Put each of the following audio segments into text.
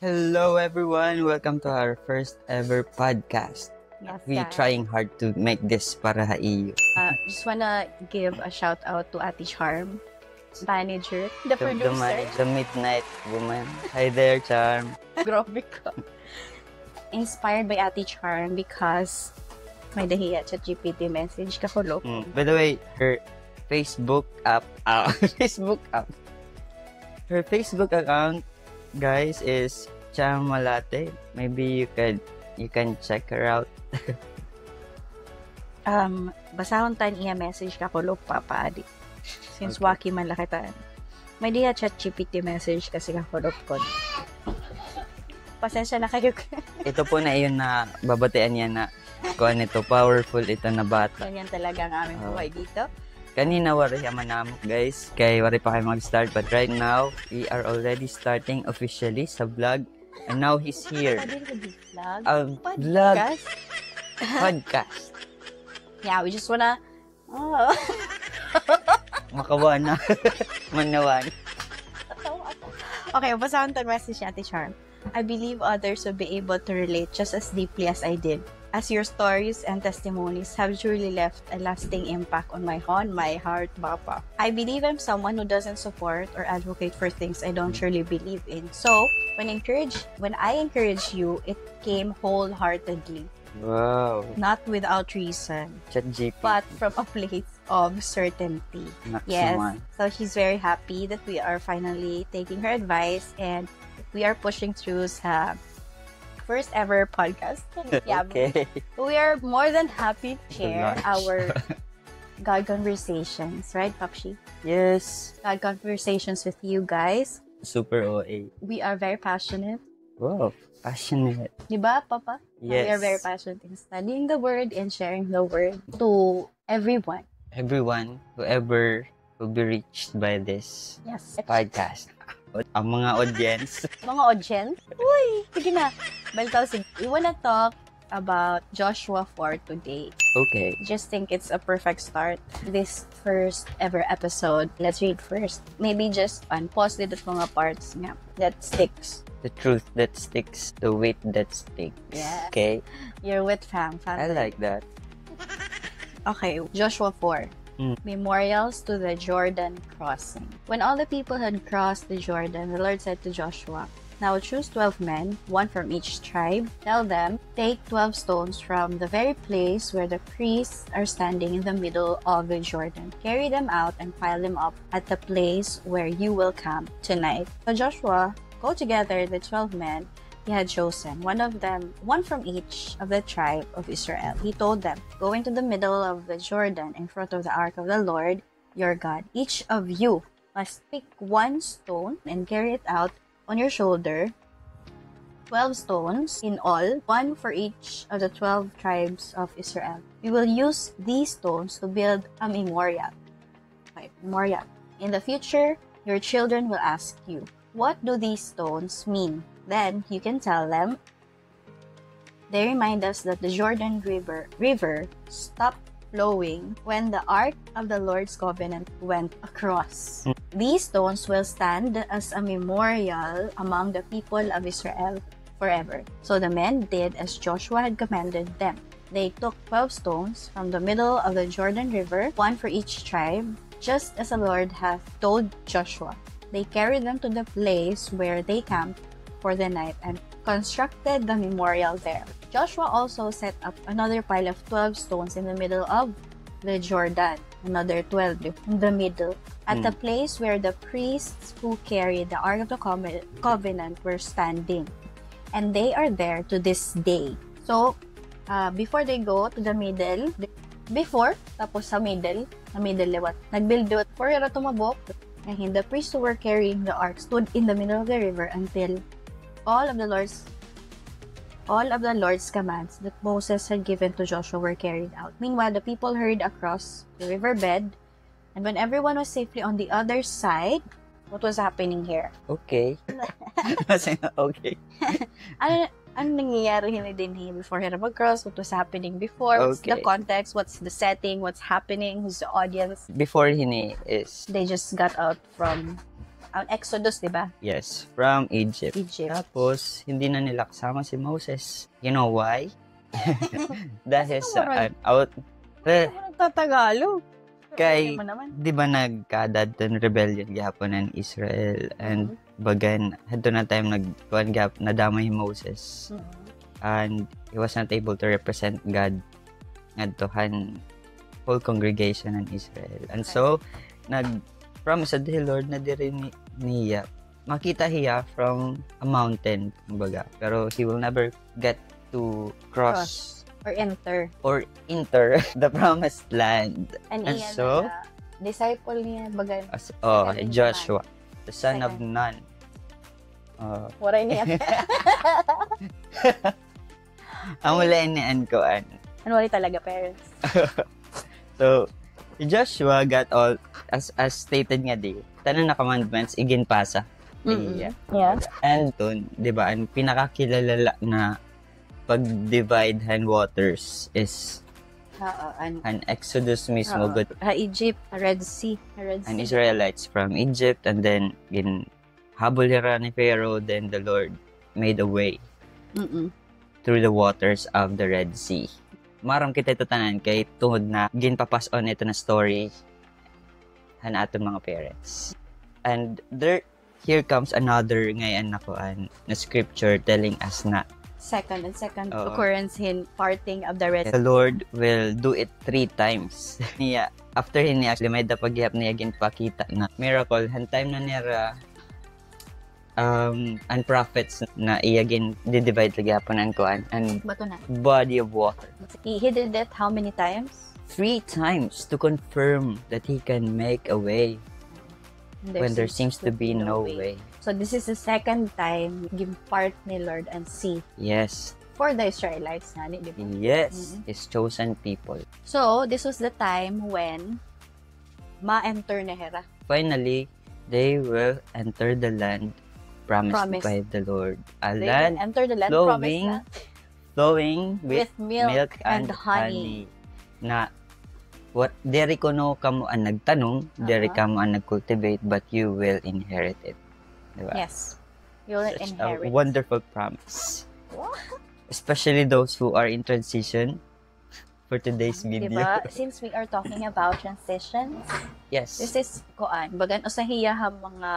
Hello everyone! Welcome to our first ever podcast. Yes, We guys. trying hard to make this para sa iyo. Just wanna give a shout out to Ate Charm, manager, the producer. The midnight woman. Hi there, Charm. Grabe ka. Inspired by Ate Charm because may dahiya sa GPT message ka ko lo. By the way, her Facebook app, her Facebook account, guys, is Charm Malate. Maybe you can check her out. Basahon tan iya message ka ko lo, Papa Adi. Since Okay. waki man lakitan. May diya chat GPT message kasi ka ko lo ko. Pasensya na kayo. Ito po na yun na babatian niya na kung ano ito, powerful ito na bata. Ganyan talaga ang aming buhay dito. Kanina wari yaman namok, guys. Kaya wari pa kayo mag-start. But right now, we are already starting officially sa vlog. And now he's here. Pwede rin vlog. Vlog Podcast. podcast. Yeah, we just wanna... Makawa na. Manawan. Okay, basahan to message ni Ate Charm. I believe others will be able to relate just as deeply as I did, as your stories and testimonies have truly left a lasting impact on my heart, Papa. I believe I'm someone who doesn't support or advocate for things I don't truly believe in. So, when I encourage you, it came wholeheartedly, Wow. not without reason, ChatGPT. but from a place of certainty. Yes. Maximum. So she's very happy that we are finally taking her advice and we are pushing through sa first ever podcast. Yeah, Okay. we are more than happy to share Lunch. our God conversations, right, Papshi? Yes. God conversations with you guys. Super OA. We are very passionate. Wow. Passionate. Diba, Papa? Yes. We are very passionate in studying the word and sharing the word to everyone. Everyone, whoever will be reached by this Yes. podcast. Ang mga audience. Mga audience? Uy, sige na. Balitaw, sige. We wanna talk about Joshua 4 today. Okay. Just think it's a perfect start. This first ever episode. Let's read first. Maybe just pause dito sa mga parts nga that sticks. The truth that sticks. The weight that sticks. Yes. Okay. You're with fam. I like that. Okay, Joshua 4. Memorials to the Jordan crossing. When all the people had crossed the Jordan, the Lord said to Joshua, "Now choose 12 men, one from each tribe. Tell them, take 12 stones from the very place where the priests are standing in the middle of the Jordan. Carry them out and pile them up at the place where you will camp tonight." So Joshua called together the 12 men he had chosen, one from each of the tribe of Israel. He told them, "Go into the middle of the Jordan in front of the ark of the Lord your God. Each of you must pick one stone and carry it out on your shoulder, 12 stones in all, one for each of the 12 tribes of Israel. We will use these stones to build a memorial. Okay, memorial. In the future, your children will ask you, 'What do these stones mean?' Then you can tell them, 'They remind us that the Jordan River stopped flowing when the Ark of the Lord's covenant went across. These stones will stand as a memorial among the people of Israel forever.' So the men did as Joshua had commanded them. They took 12 stones from the middle of the Jordan River, one for each tribe, just as the Lord hath told Joshua. They carried them to the place where they camped for the night and constructed the memorial there. Joshua also set up another pile of 12 stones in the middle of the Jordan, another 12 in the middle, at the place where the priests who carried the Ark of the Covenant were standing. And they are there to this day. So, before they go to the middle, tapos sa middle liwat, nagbuild for yara tumabok, and the priests who were carrying the ark stood in the middle of the river until all of the Lord's commands that Moses had given to Joshua were carried out. Meanwhile, the people hurried across the riverbed, and when everyone was safely on the other side, what was happening here? Okay. Okay. Ano nangyayari din before here mag-cross? What was happening before? What's the Okay. context? What's the setting? What's happening? Who's the audience? Before hini is They just got out from Ang Exodus, di ba? Yes, from Egypt. Egypt. Tapos, hindi na nila kasama si Moses. You know why? Dahil sa out... Nagtatagalog. Kay, Mo naman. di ba nagkadad ng rebellion gapon ng Israel and bagan, hadto na time nagkuhan gap, nadamay Moses. And he was not able to represent God ngadtohan whole congregation in Israel. And so, nag-promise sa the Lord na diri niya makita hiya from a mountain, kumbaga. Pero he will never get to cross or enter the promised land. And iyan so, na disciple niya bagan. Joshua, the son of Nun. Waray niya. Ang wala niyan ko Ano wala talaga parents. So, Joshua got all, as stated nga di, tanan na commandments, iginpasa. Yeah. And dun, di ba, ang pinakakilala na pag-divide hand waters is an Exodus mismo. Egypt, Red Sea. An Israelites from Egypt, and then habol nila ni Pharaoh, then the Lord made a way through the waters of the Red Sea. Maram kita ito tanan kay tungod na ginpapas on ito na story han aton mga parents. And here comes another ngayon na scripture telling us na second occurrence in parting of the Red Sea. The Lord will do it 3 times. Niya, after niya, may dapaghihap niya ginpakita na miracle, han time na niya and prophets na iyagin di-divide lagi hapon ang kuan and body of water. He did it how many times? 3 times to confirm that he can make a way when there seems to be no way. So this is the second time give part ni Lord and see. Yes. For the Israelites na, di ba? Yes, His chosen people. So this was the time when ma-enter na Hera. Finally, they will enter the land promised by the Lord. A land enter the land flowing with milk and honey. Na what dere ko no kamo ang nagtanong, dere kamo ang nagcultivate, but you will inherit it. Diba? Yes. You will inherit. A wonderful promise. Especially those who are in transition for today's video. Diba? Since we are talking about transitions, yes. This is koan. Bagan usahiya ha mga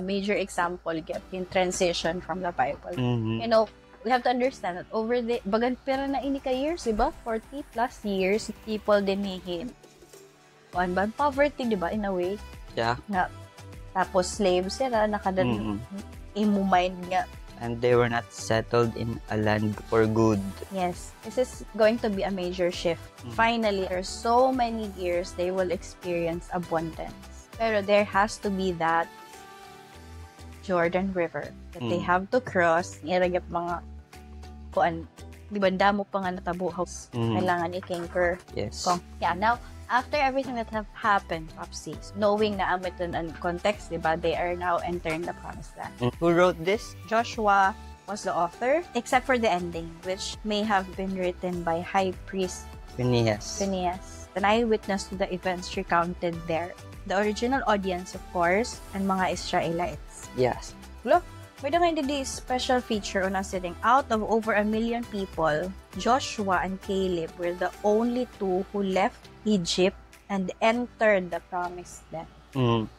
major example in transition from the Bible. You know, we have to understand that over the bagan pera na ini ka years, diba? 40 plus years people dinihin. One poverty, diba, in a way. Yeah. Nga, tapos slaves sila nakadan imumind nga. And they were not settled in a land for good. Yes. This is going to be a major shift. Finally, after so many years, they will experience abundance. Pero there has to be that Jordan River that they have to cross. Iragap mga kuan, di ba damo pa nga natabuhaw. Kailangan i-conquer. Yes. Yeah, now, after everything that have happened, Popsies, knowing na amiton and context, di ba, they are now entering the promised land. Who wrote this? Joshua was the author, except for the ending, which may have been written by High Priest Phinehas, an eyewitness to the events recounted there. The original audience, of course, and mga Israelites. Yes. Look, may kind of this special feature on us sitting out of over 1 million people. Joshua and Caleb were the only 2 who left Egypt and entered the promised land.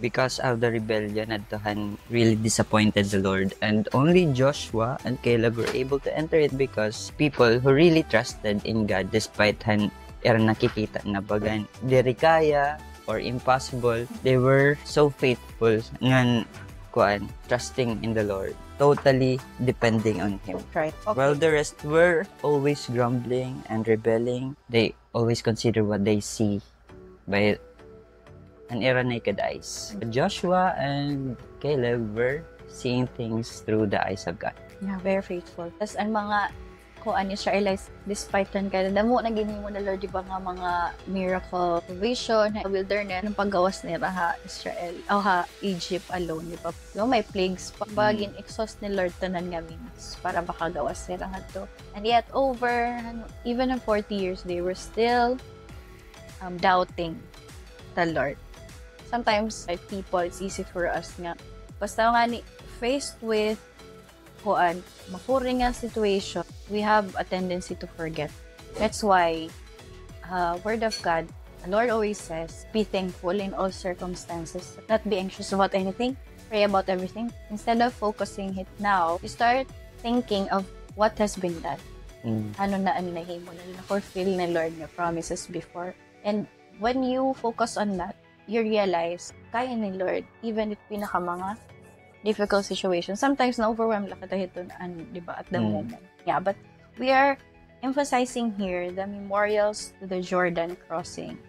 Because of the rebellion, Adtohan really disappointed the Lord, and only Joshua and Caleb were able to enter it because people who really trusted in God, despite nakikita na bagan diri kaya or impossible, they were so faithful ngan trusting in the Lord, totally depending on Him. Right. Okay. While the rest were always grumbling and rebelling, they always consider what they see by an naked eyes. Joshua and Caleb were seeing things through the eyes of God. Yeah, very faithful. Tapos ang mga Israelites, despite nun kaya damo na ginimo na Lord, diba nga mga miracle, provision, wilderness, ng paggawas nila Israel, Egypt alone, diba? Diba may plagues, pagin exhaust ni Lord tanan nga means para makagawas nila nga to. And yet, over, even in 40 years, they were still doubting the Lord. sometimes like people, it's easy for us nga. Basta nga ni faced with mapuring nga situation, we have a tendency to forget. That's why Word of God, the Lord always says, be thankful in all circumstances, not be anxious about anything, pray about everything. Instead of focusing it now, you start thinking of what has been done. Ano na ang nahimo na fulfill na Lord na promises before. And when you focus on that, you realize, kaya ni Lord, even if pinaka mga difficult situations. Sometimes na-overwhelm lang kita ito di ba, at the moment. Yeah, but we are emphasizing here the memorials to the Jordan crossing.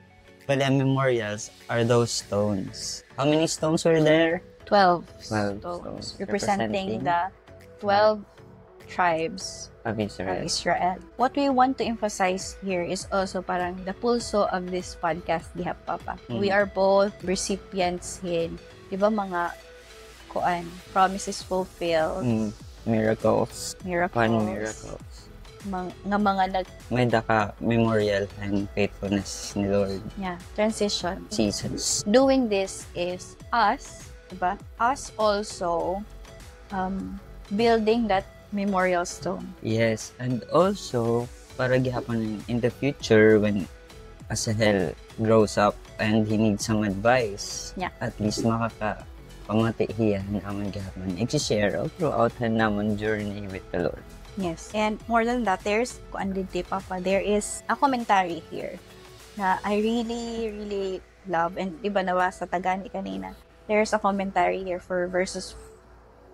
Well, the memorials are those stones. How many stones were there? 12 12 stones representing the 12 tribes of Israel. What we want to emphasize here is also parang the pulso of this podcast, Gihap Papa. We are both recipients in, di ba, mga promises fulfilled. Miracles. One miracles. Mga may daka memorial and faithfulness ni Lord. Yeah, transition. Seasons. Doing this is us, diba? Us also building that memorial stone. Yes, and also para gihapon in the future when Asahel grows up and he needs some advice. Yeah. At least pamati hiya naman gihapon i-share throughout naman journey with the Lord. Yes. And more than that, there's Papa, there is a commentary here na I really, really love. And diba nawasa tagani kanina. There's a commentary here for verses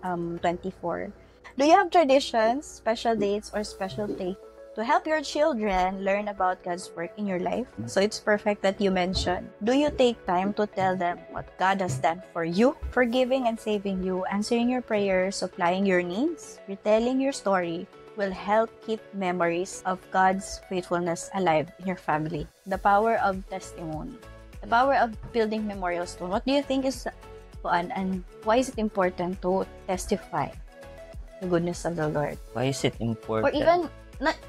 24. Do you have traditions, special dates, or special play to help your children learn about God's work in your life? So it's perfect that you mentioned. Do you take time to tell them what God has done for you, forgiving and saving you, answering your prayers, supplying your needs, retelling your story will help keep memories of God's faithfulness alive in your family. The power of testimony. The power of building memorial stone. What do you think is and why is it important to testify the goodness of the Lord? Why is it important? Or even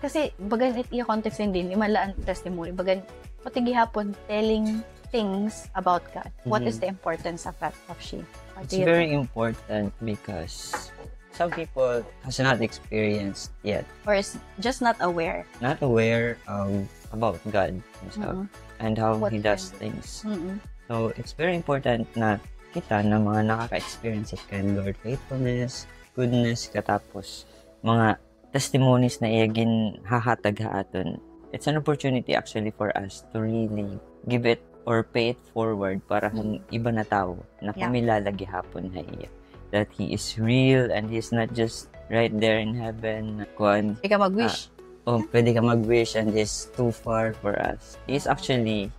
kasi bagan it i-context din malaan testimony bagan pati gihapon telling things about God. What is the importance of that of she? It's very important because some people has not experienced yet or is just not aware about God himself and how he does things. So it's very important na kita na mga nakaka-experience it kay Lord faithfulness, goodness, katapos mga testimonies na iyagin hahatag haaton. It's an opportunity actually for us to really give it or pay it forward para iba na tao na kumilalagi hapon na iya. That He is real and He is not just right there in heaven. Pwede ka mag-wish. Pwede ka mag-wish and He is too far for us. He is actually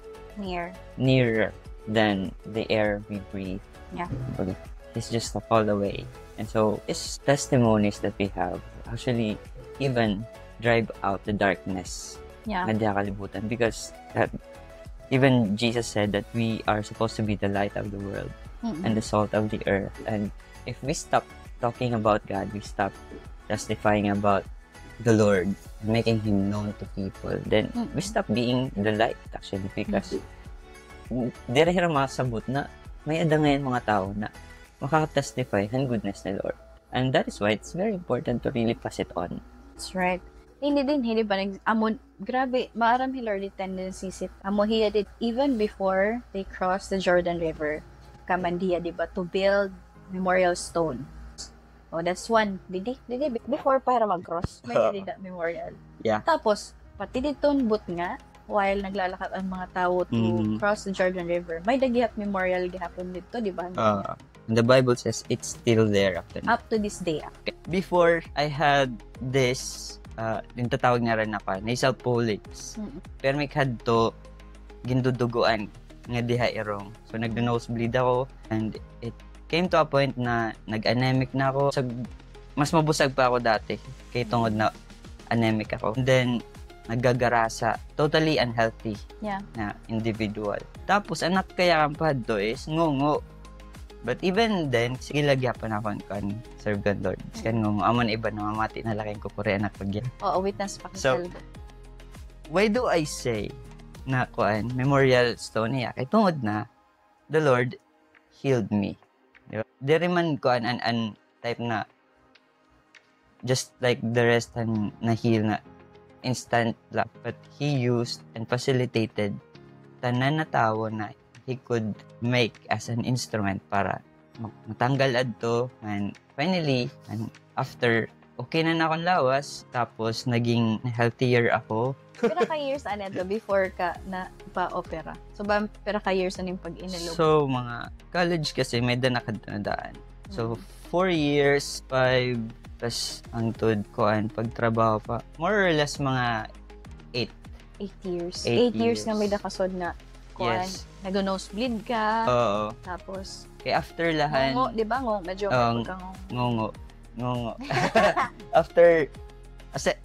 nearer than the air we breathe. Yeah. He's just a fall away. And so, these testimonies that we have actually even drive out the darkness. Yeah. Kalibutan. Because even Jesus said that we are supposed to be the light of the world and the salt of the earth. And if we stop talking about God, we stop testifying about the Lord, making Him known to people, then we stop being the light actually because direhira masabot na may adangayan mga tao na makaka-testify ng goodness ni Lord. And that is why it's very important to really pass it on. That's right. Hindi ba grabe, maaram Lord tendencies it. Hiya did even before they crossed the Jordan River. Kamandiya, di ba, to build memorial stone. Oh, that's one. Didi, before para mag-cross, may did that memorial. Yeah. Tapos, pati dito but nga, while naglalakad ang mga tao to cross the Jordan River, may dagihap memorial gihapon dito, di ba? The Bible says it's still there up to this day. Before I had this, yung tatawag nga rin ako, nasal polyps. Pero may kadto, ginduduguan nga diha irong. So, nag-nosebleed ako and it came to a point na nag-anemic na ako. Mas mabusag pa ako dati kay tungod na anemic ako. And then, nagagarasa. Totally unhealthy na individual. Tapos, anak kaya ang padto is ngungo. But even then, sige lagyapan ako kan serve God Lord. Kan ngungo. Amon iba na mamati na laking kukuri anak pagyan. Oo, witness pa. So, why do I say na memorial stone niya? Kay tungod na the Lord healed me. Diba? Di rin man ko an type na just like the rest na heal na instant lang. But He used and facilitated tanan na tao na He could make as an instrument para matanggal adto. And finally, and after okay na akong lawas, tapos naging healthier ako. Pero ka years to before ka na pa-opera? So, pero ka years yung pag-inilog? So, mga college kasi may danakadaan. So, 4 years, 5, plus ang tud ko ang pagtrabaho pa. More or less mga 8. 8 years. 8 8 years nga may nakasod na kuan. Yes. Nag-nosebleed ka. Oo. Tapos, Kaya after lahat, ngongo, di ba? Medyo ngongo. After,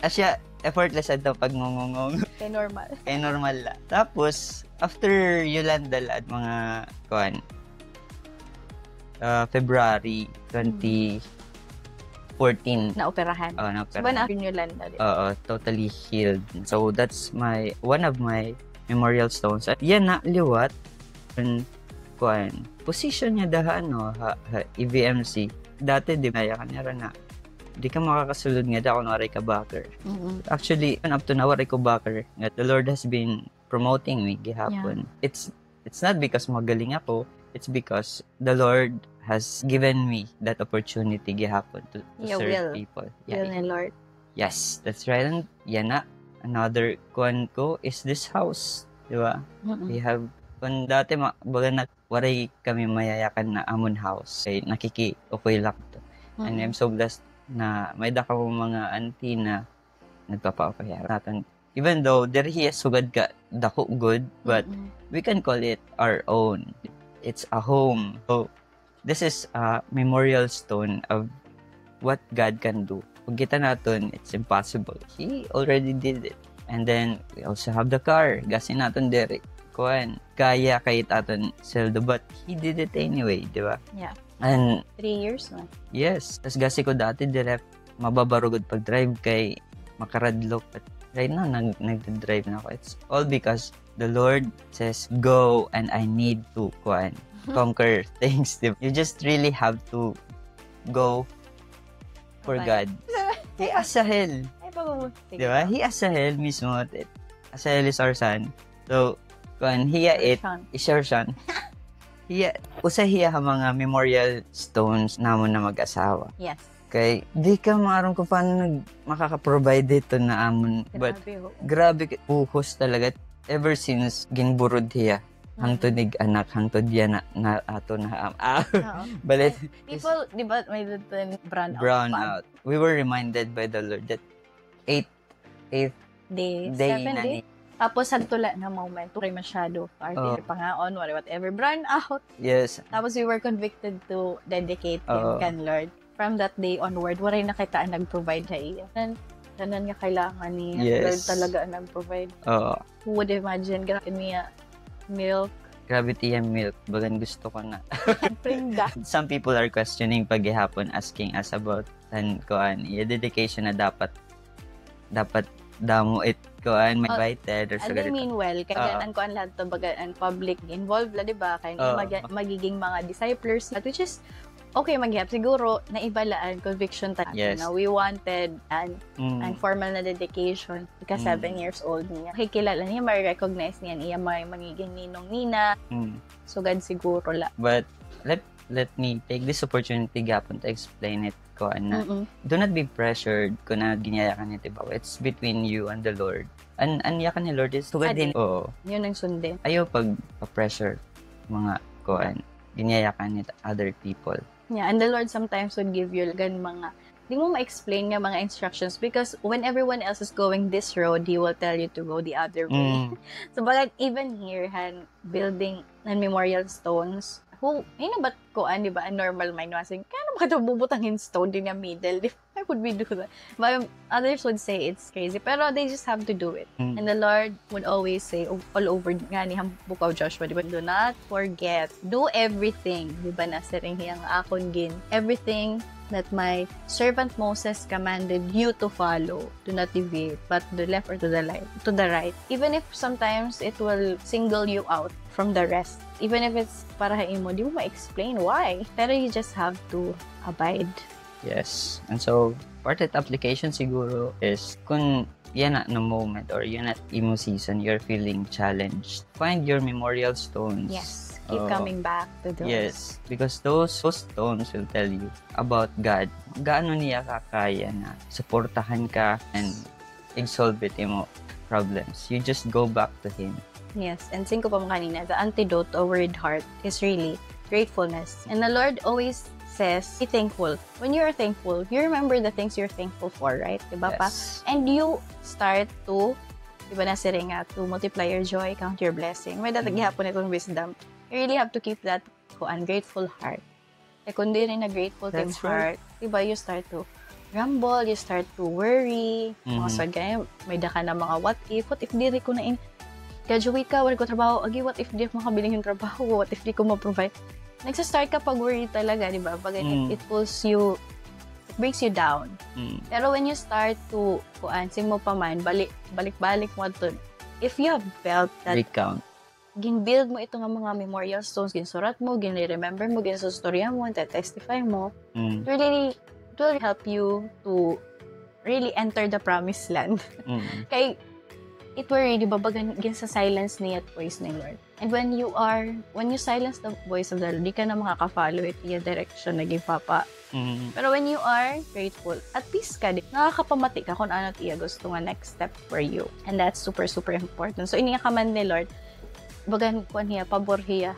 asya, effortless ito pag ngongongong. kay normal. Kaya normal la. Tapos, after Yolanda lahat, mga, kuan, February 2014. Na-operahan. Oh, So, ba na Yolanda? Oo, totally healed. So, that's one of my memorial stones. At yan na, liwat. Kuan, position niya dahan, no, EVMC. Dati, di ba, kanya na, di ka makakasulod nga da kung waray ka backer. Mm-hmm. Actually, up to now, waray ko backer. The Lord has been promoting me gihapon. Yeah. It's not because magaling ako. It's because the Lord has given me that opportunity gihapon to serve people. Yeah, will ni Lord. Yes, that's right. And yan na, another kuan ko is this house. Di ba? Mm-hmm. We have, kung dati, baga na, waray kami mayayakan na amon house. Kaya nakiki-okay lang to. Mm-hmm. And I'm so blessed na may daka mo mga auntie na nagpapa-opera natin. Even though there he is sugad ka dako good, but we can call it our own. It's a home. So, this is a memorial stone of what God can do. Pag kita natin, it's impossible. He already did it. And then, we also have the car. Gasin natin dere. Kuan, kaya kahit aton seldo, but He did it anyway, di ba? Yeah. And 3 years na. Yes. Tas gasi ko dati direct mababarugod pag-drive kay makaradlok. But right now, nag-drive na ako. It's all because the Lord says, go and I need to conquer things. You just really have to go for God. He asahel. Ay, pag-umutik. Diba? He asahel mismo. Asahel is our son. So, hiya it, is our son. Usahiya ha mga memorial stones namon na mag-asawa. Yes. Kay, di ka maaron kung paano makaka-provide dito na amon. But, grabe, puhos talaga. Ever since ginburod hiya, hangtod nig anak, hangtod yan na ato na balit. People, di ba, may dito brown out. We were reminded by the Lord that 8th day 7 days. Tapos, hagtula na moment. Turay masyado. Party, pangaon, whatever. Brand out. Yes. Tapos, we were convicted to dedicate him kan Lord. From that day onward, waray nakitaan nag-provide sa iya. Tanan nga kailangan niya. Yes. Lord talaga ang nag-provide. Who would imagine, grabe niya, milk. Grabe yung milk. Bagan gusto ko na. Prinda. Some people are questioning paghihapon, asking us about yung dedication na dapat damo it may invited or I mean, well, kaya kuan lahat to baga and public involved la, di ba? Kaya magiging mga disciples, which is okay, maghihap siguro na ibalaan conviction tayo. Yes. We wanted and formal na dedication because 7 years old niya. Kilala niya, ma-recognize niya niya magiging ninong-nina. So, God siguro la. But let me take this opportunity gapon to explain it ko na do not be pressured kung na ginayakan niya, diba? It's between you and the Lord. Yakan ni Lord is tugad din. Oo. Yun ang sundin. Ayaw pag-pressure mga kuan ginayakan ni other people. Yeah, and the Lord sometimes would give you mga di mo ma-explain nga mga instructions because when everyone else is going this road, He will tell you to go the other way. So, but even here, building and memorial stones, ba ko, di ba, a normal mind wasing, kaya naman ka bubutangin stone din yung middle, di ba? would we do that? But others would say it's crazy. Pero they just have to do it. And the Lord would always say, all over nga ni Book of Joshua, diba? Do not forget. Do everything. Diba nasa ring hiyang akon gin. Everything that my servant Moses commanded you to follow. Do not deviate, but to the left or to the right. Even if sometimes it will single you out from the rest. Even if it's parahain mo, di mo ma-explain why. Pero you just have to abide. Yes. And so, part of application siguro is kung yan na no moment or yan at imo season, you're feeling challenged. Find your memorial stones. Yes. Keep coming back to those. Yes. Because those stones will tell you about God. Gaano niya kakaya na supportahan ka and solve it mo problems. You just go back to Him. Yes, and singko pa mo kanina, the antidote to a worried heart is really gratefulness. And the Lord always says, be thankful. When you are thankful, you remember the things you're thankful for, right? Diba pa? And you start to, diba na nga, to multiply your joy, count your blessing. May datagihapon itong wisdom. You really have to keep that ungrateful heart. Kung di rin na grateful team heart, diba, you start to grumble, you start to worry, mga sagay, may daka na mga what if di rin ko na graduate ka, wala ko trabaho, agi, what if di ako makabiling yung trabaho, what if di ko ma-provide. Nagsa-start ka pag worry talaga, di ba? Pag it pulls you, it breaks you down. Pero when you start to, sing mo pa man, balik-balik mo ito, if you have felt that, recount. Gin-build mo ito ng mga memorial stones, ginsurat mo, gin-remember mo, ginsustorya mo, testify mo, it will help you to really enter the promised land. Kay, it will really babagan sa silence niya at voice ni Lord. And when you silence the voice of the Lord, di ka na makaka-follow it yung direction na gipapa. Pero when you are grateful, at peace ka, nakakapamati ka kung ano tiya gusto nga next step for you. And that's super, super important. So, iniya ka man ni Lord, bagan kuan hiya, pabor hiya,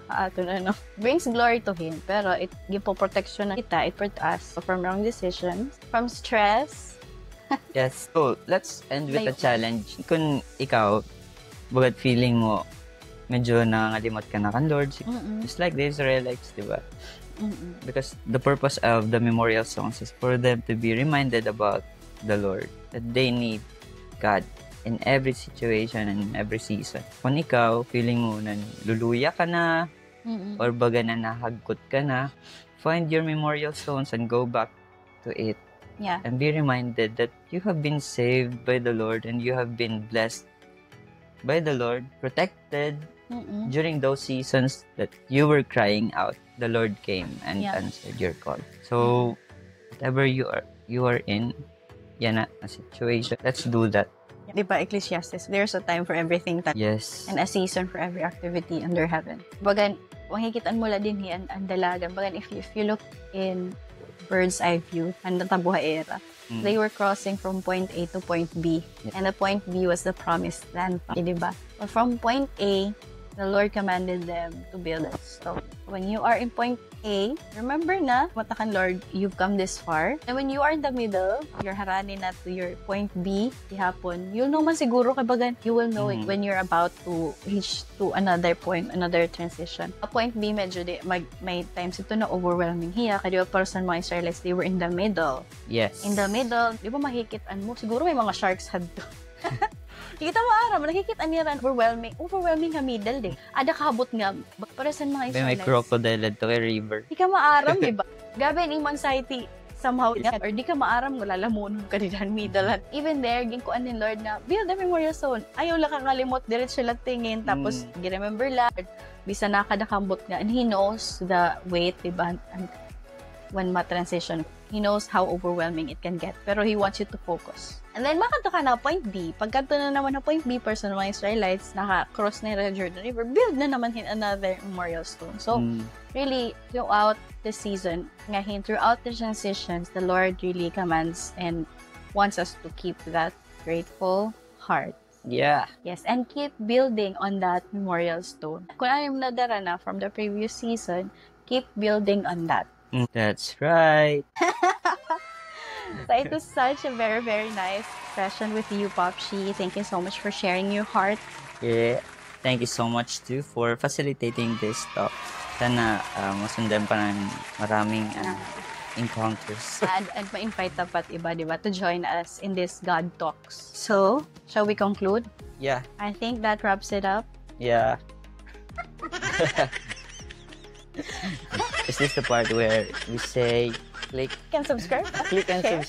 brings glory to Him. Pero it give po protection na kita, it protect us from wrong decisions, from stress. Yes. So, let's end with a challenge. Kung ikaw, bagad feeling mo, medyo nangangalimot ka na kan Lord, just like the Israelites, di ba? Because the purpose of the memorial songs is for them to be reminded about the Lord, that they need God in every situation and in every season. Kung ikaw, feeling mo na luluya ka na, or baga na nahagkot ka na, find your memorial stones and go back to it. Yeah. And be reminded that you have been saved by the Lord and you have been blessed by the Lord, protected during those seasons that you were crying out. The Lord came and answered your call. So, whatever you are in, yan na a situation. Let's do that. Diba, Ecclesiastes, there's a time for everything. Yes. And a season for every activity under heaven. Bagan, makikitaan mo la din yan ang dalagan. Bagan, if you look in bird's eye view, and tabuhay era. They were crossing from point A to point B. And the point B was the promised land. Diba? But from point A, the Lord commanded them to build a stone. When you are in point A, remember na, matakan Lord, you've come this far. And when you are in the middle, you're harani na to your point B, ihapon, you'll know man siguro, kabagan, you will know it when you're about to reach to another point, another transition. A point B, medyo may times ito na overwhelming hiya, kaya para sa mga Israelites, they were in the middle. Yes. In the middle, di ba mahikitan mo? Siguro may mga sharks had to. Kita mo aram, nakikita niya rin, overwhelming nga middle din. Ada kahabot nga, para sa mga Israelites. May crocodile to kay river. Di ka maaram, di ba? Gabi ang anxiety somehow, or di ka maaram, lalamunon ka din middle. Even there, ginkuan ni Lord na, build a memorial stone. Ayaw lang kakalimot, diretso lang tingin, tapos remember lang, bisa nakadakambot nga, and He knows the weight, di ba? And when ma-transition, He knows how overwhelming it can get. Pero He wants you to focus. And then, makato ka na point B. Pagkanto na naman na point B, person ng mga Israelites, naka-cross na yung Jordan River, build na naman another memorial stone. So, really, throughout the season, ngayon, throughout the transitions, the Lord really commands and wants us to keep that grateful heart. Yeah. Yes, and keep building on that memorial stone. Kung ano yung nadara na from the previous season, keep building on that. That's right. So it was such a very, very nice session with you, Popshi. Thank you so much for sharing your heart. Yeah. Thank you so much too for facilitating this talk. Sana masundan pa ng maraming encounters. And ma-invite dapat iba, di ba, to join us in this God Talks. So, shall we conclude? Yeah. I think that wraps it up. Yeah. Is this the part where we say click Can subscribe? and Share.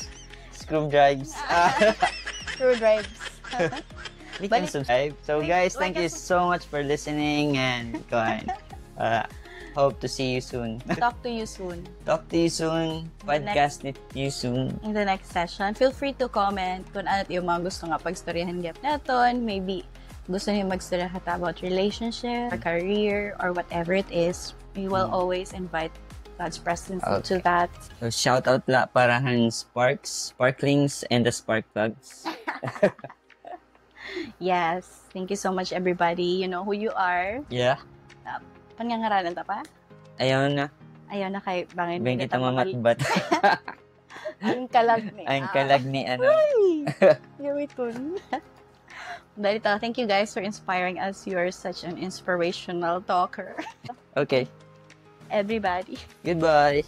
screw drives? Screw drives. Click and subscribe. So guys, thank you so much for listening and hope to see you soon. Talk to you soon. Talk to you soon. Podcast with you soon. In the next session, feel free to comment kung ano yung mga gusto nga pagstoryahan gap natin. Maybe gusto niyo magstorya about relationship, or career, or whatever it is. We will always invite God's presence into that. So shout out la parahan Sparklings, and the Spark Plugs. Yes. Thank you so much, everybody. You know who you are. Yeah. Pangangaralan ta pa? Ayaw na. Ayaw na kay bangin. Bang kita mamatbat. Ang kalag ni. Ang kalag ni ano. Gawit ko. Dahil ito, thank you guys for inspiring us. You are such an inspirational talker. Okay. Everybody. Goodbye.